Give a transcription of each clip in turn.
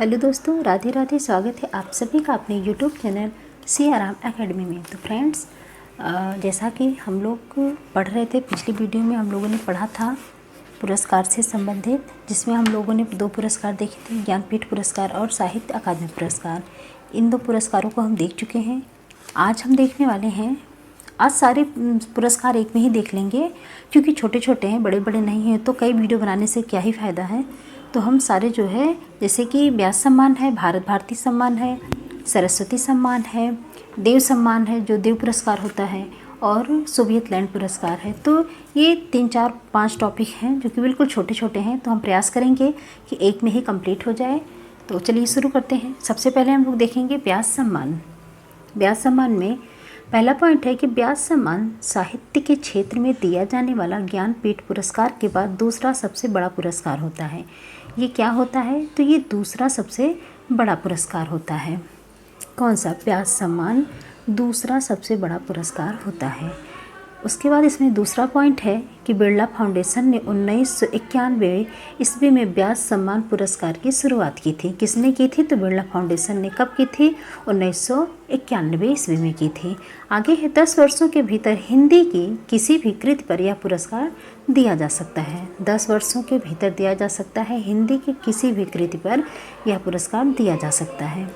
Hello दोस्तों, राधे राधे। स्वागत है आप सभी का अपने यूट्यूब चैनल सियाराम एकेडमी में। तो फ्रेंड्स, जैसा कि हम लोग पढ़ रहे थे, पिछली वीडियो में हम लोगों ने पढ़ा था पुरस्कार से संबंधित, जिसमें हम लोगों ने 2 पुरस्कार देखे थे, ज्ञानपीठ पुरस्कार और साहित्य अकादमी पुरस्कार। इन 2 पुरस्कारों को हम देख चुके हैं। आज हम देखने वाले हैं, आज सारे पुरस्कार एक में ही देख लेंगे, क्योंकि छोटे छोटे हैं, बड़े बड़े नहीं हैं, तो कई वीडियो बनाने से क्या ही फ़ायदा है। तो हम सारे जो है, जैसे कि व्यास सम्मान है, भारत भारती सम्मान है, सरस्वती सम्मान है, देव सम्मान है जो देव पुरस्कार होता है, और सोवियत लैंड पुरस्कार है। तो ये 3, 4, 5 टॉपिक हैं जो कि बिल्कुल छोटे छोटे हैं। तो हम प्रयास करेंगे कि एक में ही कंप्लीट हो जाए। तो चलिए शुरू करते हैं। सबसे पहले हम लोग देखेंगे व्यास सम्मान। व्यास सम्मान में पहला पॉइंट है कि व्यास सम्मान साहित्य के क्षेत्र में दिया जाने वाला ज्ञानपीठ पुरस्कार के बाद दूसरा सबसे बड़ा पुरस्कार होता है। ये क्या होता है? तो ये दूसरा सबसे बड़ा पुरस्कार होता है। कौन सा? व्यास सम्मान दूसरा सबसे बड़ा पुरस्कार होता है। उसके बाद इसमें दूसरा पॉइंट है कि बिरला फाउंडेशन ने 1991 ईस्वी में व्यास सम्मान पुरस्कार की शुरुआत की थी। किसने की थी? तो बिरला फाउंडेशन ने कब की थी? 1991 ईस्वी में की थी। आगे है 10 वर्षों के भीतर हिंदी की किसी भी कृति पर यह पुरस्कार दिया जा सकता है। 10 वर्षों के भीतर दिया जा सकता है। हिंदी की किसी भी कृति पर यह पुरस्कार दिया जा सकता है।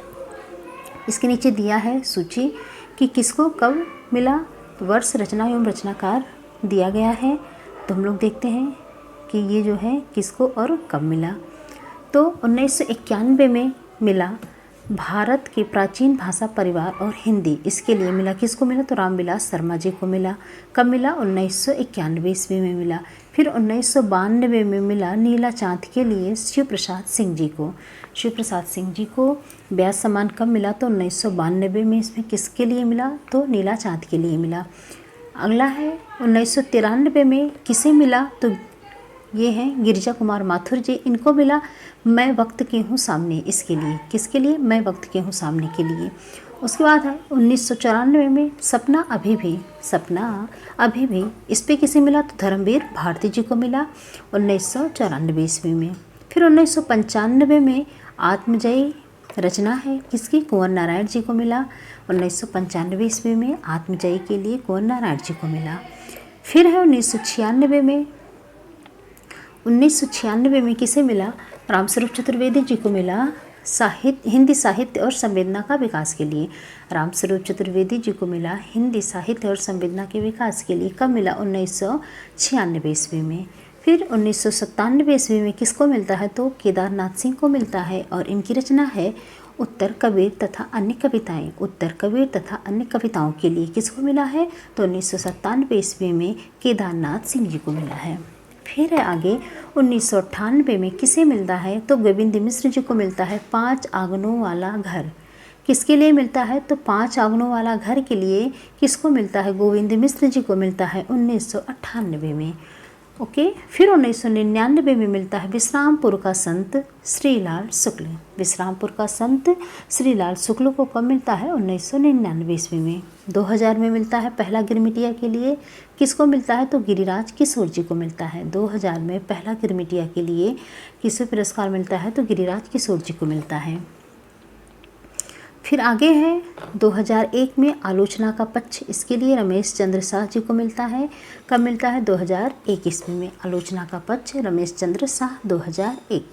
इसके नीचे दिया है सूची कि किसको कब मिला। वर्ष, रचना एवं रचनाकार दिया गया है। तो हम लोग देखते हैं कि ये जो है किसको और कब मिला। तो 1991 में मिला भारत के प्राचीन भाषा परिवार और हिंदी, इसके लिए मिला। किसको मिला? तो रामविलास शर्मा जी को मिला। कब मिला? 1991 ईस्वी में मिला। फिर 1992 में मिला नीला चाँद के लिए शिव प्रसाद सिंह जी को। शिव प्रसाद सिंह जी को व्यास सम्मान कब मिला? तो 1992 में। इसमें किसके लिए मिला? तो नीला चाँद के लिए मिला। अगला है 1993 में किसे मिला? तो ये हैं गिरिजा कुमार माथुर जी। इनको मिला मैं वक्त की हूँ सामने, इसके लिए। किसके लिए? मैं वक्त की हूँ सामने के लिए। उसके बाद है 1994 में सपना अभी भी, इस पे किसे मिला? तो धर्मवीर भारती जी को मिला 1994 ईस्वी में। फिर 1995 में आत्मजयी रचना है किसकी? कुंवर नारायण जी को मिला 1995 ईस्वी में। आत्मजयी के लिए कुंवर नारायण जी को मिला। फिर है 1996 में किसे मिला? रामस्वरूप चतुर्वेदी जी को मिला हिंदी साहित्य और संवेदना का विकास के लिए। रामस्वरूप चतुर्वेदी जी को मिला हिंदी साहित्य और संवेदना के विकास के लिए। कब मिला? 1996 ईस्वी में। फिर 1997 ईस्वी में किसको मिलता है? तो केदारनाथ सिंह को मिलता है, और इनकी रचना है उत्तर कबीर तथा अन्य कविताएं। उत्तर कबीर तथा अन्य कविताओं के लिए किसको मिला है? तो 1997 ईस्वी में केदारनाथ सिंह जी को मिला है। फिर है आगे 1998 में किसे मिलता है? तो गोविंद मिश्र जी को मिलता है 5 आंगनों वाला घर। किसके लिए मिलता है? तो 5 आंगनों वाला घर के लिए किसको मिलता है? गोविंद मिश्र जी को मिलता है 1998 में। ओके। फिर 1999 में मिलता है विश्रामपुर का संत श्रीलाल शुक्ल। विश्रामपुर का संत श्रीलाल शुक्ल को कब मिलता है? 1999 ईस्वी में। 2000 में मिलता है पहला गिरमिटिया के लिए। किसको मिलता है? तो गिरिराज किशोर जी को मिलता है। 2000 में पहला गिरमिटिया के लिए किसे पुरस्कार मिलता है? तो गिरिराज किशोर जी को मिलता है। फिर आगे है 2001 में आलोचना का पक्ष, इसके लिए रमेश चंद्र शाह जी को मिलता है। कब मिलता है? 2001 ईस्वी में। आलोचना का पक्ष रमेश चंद्र शाह 2001।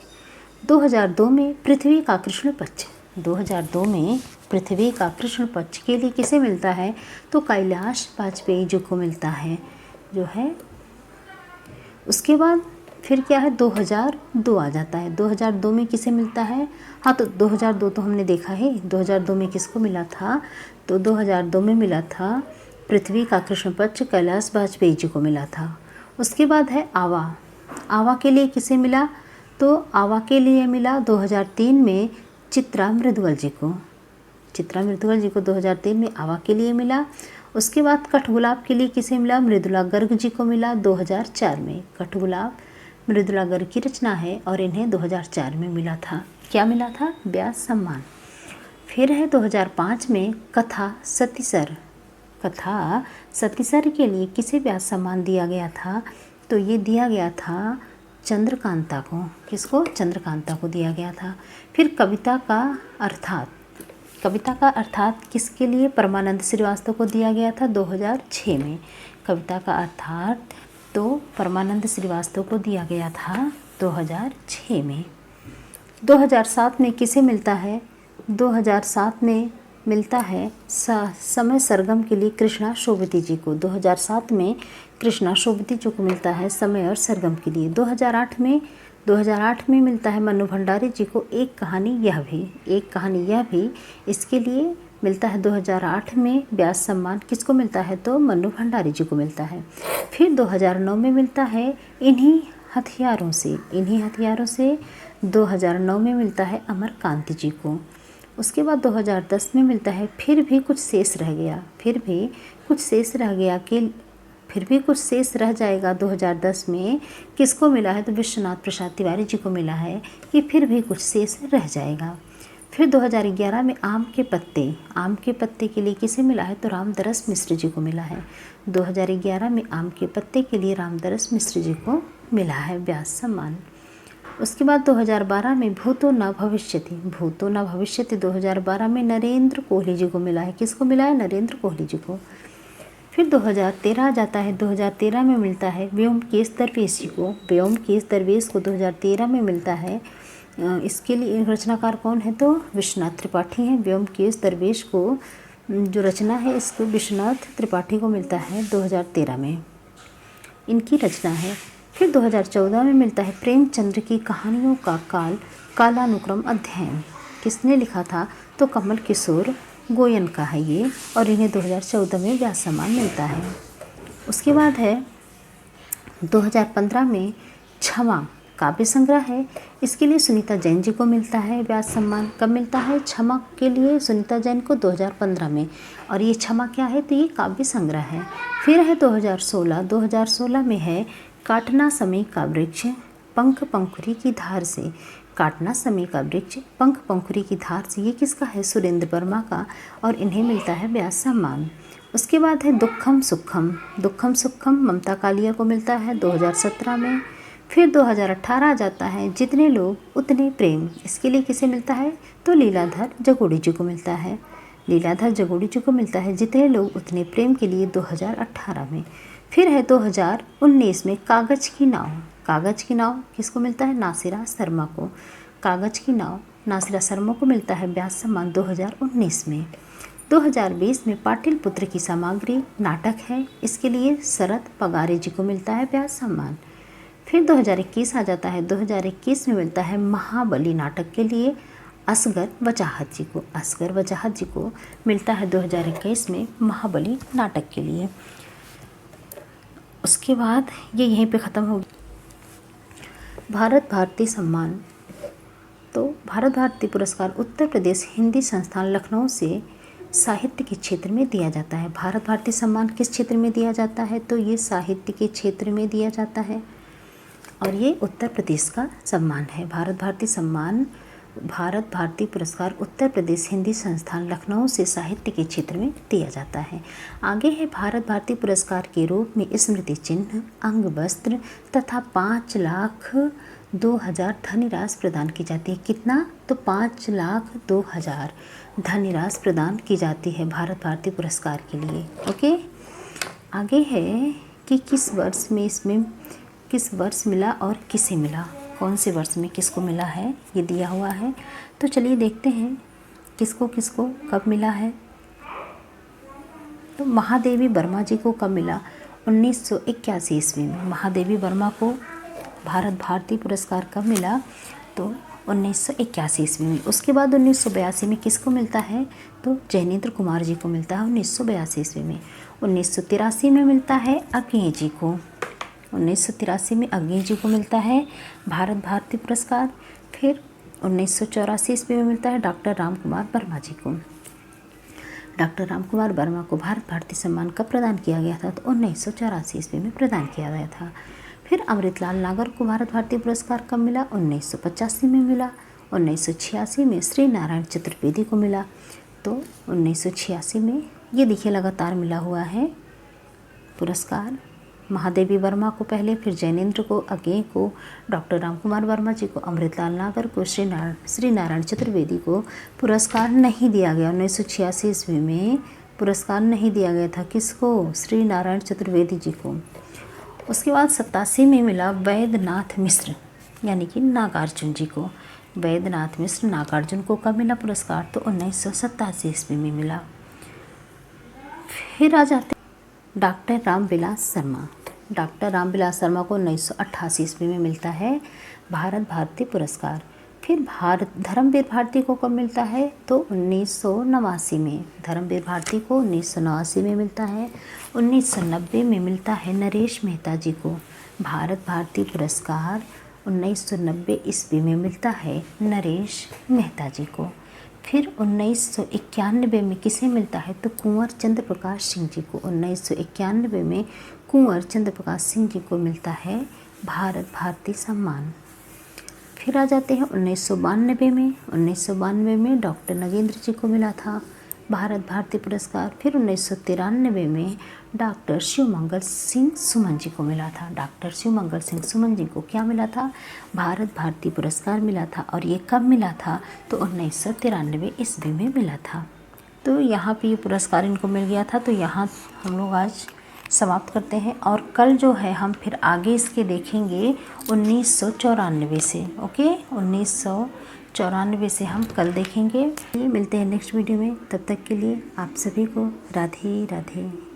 2002 में पृथ्वी का कृष्ण पक्ष। 2002 में पृथ्वी का कृष्ण पक्ष के लिए किसे मिलता है? तो कैलाश वाजपेयी जी को मिलता है जो है। उसके बाद फिर क्या है? 2002 आ जाता है। 2002 में किसे मिलता है? हाँ, तो 2002 तो हमने देखा है। 2002 में किसको मिला था? तो 2002 में मिला था पृथ्वी का कृष्ण पक्ष कैलाश वाजपेयी जी को मिला था। उसके बाद है आवा। आवा के लिए किसे मिला? तो आवा के लिए मिला 2003 में चित्रा मृदुल जी को। चित्रा मृदुल जी को 2003 में आवा के लिए मिला। उसके बाद कठगुलाब के लिए किसे मिला? मृदुला गर्ग जी को मिला 2004 में। कठगुलाब मृदुला गर्ग की रचना है, और इन्हें 2004 में मिला था। क्या मिला था? व्यास सम्मान। फिर है 2005 में कथा सतीसर। के लिए किसे व्यास सम्मान दिया गया था? तो ये दिया गया था चंद्रकांता को, किसको? चंद्रकांता को दिया गया था। फिर कविता का अर्थात किसके लिए? परमानंद श्रीवास्तव को दिया गया था 2006 में। कविता का अर्थात तो परमानंद श्रीवास्तव को दिया गया था 2006 में। 2007 में किसे मिलता है? 2007 में मिलता है समय सरगम के लिए कृष्णा शोभती जी को। 2007 में कृष्णा शोभती जी को मिलता है समय और सरगम के लिए। 2008 में मिलता है मनु भंडारी जी को एक कहानी यह भी इसके लिए मिलता है 2008 में। व्यास सम्मान किसको मिलता है? तो मनु भंडारी जी को मिलता है। फिर 2009 में मिलता है इन्हीं हथियारों से 2009 में मिलता है अमरकांत जी को। उसके बाद 2010 में मिलता है फिर भी कुछ शेष रह जाएगा 2010 में किसको मिला है? तो विश्वनाथ प्रसाद तिवारी जी को मिला है कि फिर भी कुछ शेष रह जाएगा। फिर 2011 में आम के पत्ते के लिए किसे मिला है? तो रामदरस मिश्र जी को मिला है। 2011 में आम के पत्ते के लिए रामदरस मिश्र जी को मिला है व्यास सम्मान। उसके बाद 2012 में भूतो न भविष्यति 2012 में नरेंद्र कोहली जी को मिला है। किसको मिला है? नरेंद्र कोहली जी को। फिर 2013 जाता है। 2013 में मिलता है व्योमकेश दरवेश जी को। व्योमकेश दरवेश को 2013 में मिलता है। इसके लिए रचनाकार कौन है? तो विश्वनाथ त्रिपाठी हैं। व्योमकेश दरवेश को जो रचना है इसको विश्वनाथ त्रिपाठी को मिलता है 2013 में, इनकी रचना है। फिर 2014 में मिलता है प्रेमचंद्र की कहानियों का कालानुक्रम अध्ययन। किसने लिखा था? तो कमल किशोर गोयन का है ये, और इन्हें 2014 में व्यास सम्मान मिलता है। उसके बाद है 2015 में क्षमा काव्य संग्रह है, इसके लिए सुनीता जैन जी को मिलता है व्यास सम्मान। कब मिलता है? क्षमा के लिए सुनीता जैन को 2015 में, और ये क्षमा क्या है? तो ये काव्य संग्रह है। फिर है 2016 में है काटना समय का वृक्ष पंख पंखुरी की धार से। काटना समय का वृक्ष पंख पंखुरी की धार से, ये किसका है? सुरेंद्र वर्मा का, और इन्हें मिलता है व्यास सम्मान। उसके बाद है दुखम सुखम ममता कालिया को मिलता है 2017 में। फिर 2018 आ जाता है जितने लोग उतने प्रेम, इसके लिए किसे मिलता है? तो लीलाधर जगोड़ी जी को मिलता है। जितने लोग उतने प्रेम के लिए 2018 में। फिर है 2019 में कागज की नाव किसको मिलता है? नासिरा शर्मा को। कागज की नाव नासिरा शर्मा को मिलता है व्यास सम्मान 2019 में। 2020 में पाटिलपुत्र की सामग्री नाटक है, इसके लिए शरद पगारे जी को मिलता है व्यास सम्मान। फिर 2021 आ जाता है। 2021 में मिलता है महाबली नाटक के लिए असगर वजाहत जी को मिलता है 2021 में महाबली नाटक के लिए। उसके बाद ये यहीं पे ख़त्म हो गया। भारत भारती सम्मान, तो भारत भारती पुरस्कार उत्तर प्रदेश हिंदी संस्थान लखनऊ से साहित्य के क्षेत्र में दिया जाता है। भारत भारती सम्मान किस क्षेत्र में दिया जाता है? तो ये साहित्य के क्षेत्र में दिया जाता है, और ये उत्तर प्रदेश का सम्मान है। भारत भारती सम्मान, भारत भारती पुरस्कार उत्तर प्रदेश हिंदी संस्थान लखनऊ से साहित्य के क्षेत्र में दिया जाता है। आगे है भारत भारती पुरस्कार के रूप में स्मृति चिन्ह, अंग वस्त्र तथा 5,02,000 धनराशि प्रदान की जाती है। कितना? तो 5,02,000 धनराशि प्रदान की जाती है भारत भारती पुरस्कार के लिए। ओके, आगे है कि किस वर्ष मिला और किसे मिला, कौन से वर्ष में किसको मिला है, ये दिया हुआ है। तो चलिए देखते हैं किसको कब मिला है। तो महादेवी वर्मा जी को कब मिला? 1981 ईस्वी में महादेवी वर्मा को भारत भारती पुरस्कार कब मिला? तो 1981 ईस्वी में। उसके बाद 1982 में किसको मिलता है? तो जैनेंद्र कुमार जी को मिलता है 1982 ईस्वी में। 1983 में मिलता है अज्ञेय जी को। 1983 में अज्ञेय जी को मिलता है भारत भारती पुरस्कार। फिर 1984 ईस्वी में मिलता है डॉक्टर रामकुमार वर्मा जी को। डॉक्टर रामकुमार वर्मा को भारत भारती सम्मान कब प्रदान किया गया था? तो 1984 ईस्वी में प्रदान किया गया था। फिर अमृतलाल नागर को भारत भारती पुरस्कार कब मिला? 1985 में मिला। 1986 में श्री नारायण चतुर्वेदी को मिला। तो 1986 में ये देखिए लगातार मिला हुआ है पुरस्कार। महादेवी वर्मा को पहले, फिर जैनेन्द्र को, अज्ञेय को, डॉक्टर रामकुमार वर्मा जी को, अमृतलाल नागर को, श्री नारायण चतुर्वेदी को पुरस्कार नहीं दिया गया। 1986 ईस्वी में पुरस्कार नहीं दिया गया था। किसको? श्री नारायण चतुर्वेदी जी को। उसके बाद 87 में मिला वैद्यनाथ मिश्र यानी कि नागार्जुन जी को। वैद्यनाथ मिश्र नागार्जुन को कब मिला पुरस्कार? तो 1987 ईस्वी में मिला। फिर आ जाते डॉक्टर रामविलास शर्मा। डॉक्टर रामविलास शर्मा को 1988 ईस्वी में मिलता है भारत भारती पुरस्कार। फिर धर्मवीर भारती को कब मिलता है? तो 1989 में। धर्मवीर भारती को 1989 में मिलता है। 1990 में मिलता है नरेश मेहता जी को भारत भारती पुरस्कार। 1990 ईस्वी में मिलता है नरेश मेहता जी को। फिर 1991 में किसे मिलता है? तो कुंवर चंद्र प्रकाश सिंह जी को। 1991 में कुंवर चंद्र प्रकाश सिंह जी को मिलता है भारत भारती सम्मान। फिर आ जाते हैं 1992 में। 1992 में डॉक्टर नगेंद्र जी को मिला था भारत भारती पुरस्कार। फिर 1993 में डॉक्टर शिवमंगल सिंह सुमन जी को मिला था। डॉक्टर शिवमंगल सिंह सुमन जी को क्या मिला था? भारत भारती पुरस्कार मिला था। और ये कब मिला था? तो 1993 ईस्वी में मिला था। तो यहाँ पे ये पुरस्कार इनको मिल गया था। तो यहाँ हम लोग आज समाप्त करते हैं और कल जो है हम फिर आगे इसके देखेंगे 1994 से। ओके, 1994 से हम कल देखेंगे। मिलते हैं नेक्स्ट वीडियो में। तब तक के लिए आप सभी को राधे राधे।